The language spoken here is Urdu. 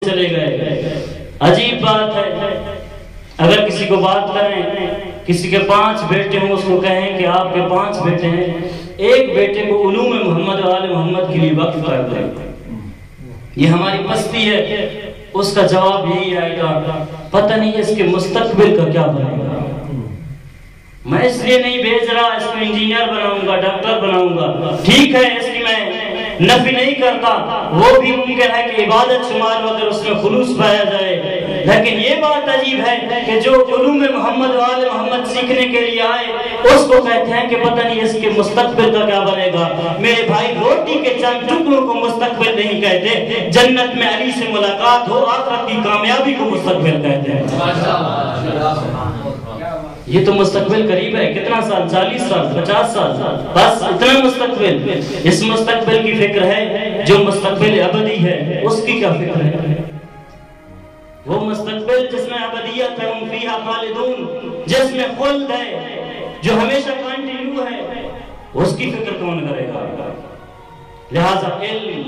چلے گئے۔ عجیب بات ہے، اگر کسی کو بات کریں، کسی کے 5 بیٹے ہوں، اس کو کہیں کہ آپ کے 5 بیٹے ہیں، ایک بیٹے کو علوم محمد و آل محمد کے لیے وقف کر دیں، یہ ہماری پستی ہے۔ اس کا جواب یہی آئے گا، پتہ نہیں اس کے مستقبل کا کیا بنے گا، میں اس لیے نہیں بھیج رہا اس کو انجینئر بناؤں گا، ڈاکٹر بناؤں گا، ٹھیک ہے اس کی میں نفی نہیں کرتا، وہ بھی ممکن ہے کہ عبادت شمار ہو اگر اس میں خلوص پایا جائے، لیکن یہ بات عجیب ہے کہ جو علوم محمد و آل محمد سیکھنے کے لیے آئے اس کو کہتے ہیں کہ پتہ نہیں اس کے مستقبل کا کیا بنے گا۔ میرے بھائی، روٹی کے چند ٹکڑوں کو مستقبل نہیں کہتے، جنت میں علی سے ملاقات ہو آخرت کی کامیابی کو مستقبل کہتے ہیں۔ یہ تو مستقبل قریب ہے، کتنا سال، 40 سال، 50 سال، بس اتنا مستقبل۔ اس مستقبل کی فکر ہے جو مستقبل ابدی ہے، اس کی کیا فکر ہے؟ وہ مستقبل جس میں ابدیت ہے، ہم فیہا خالدون، جس میں خلد ہے، جو ہمیشہ کنٹینیو ہے، اس کی فکر کون کرے گا؟ لہذا علم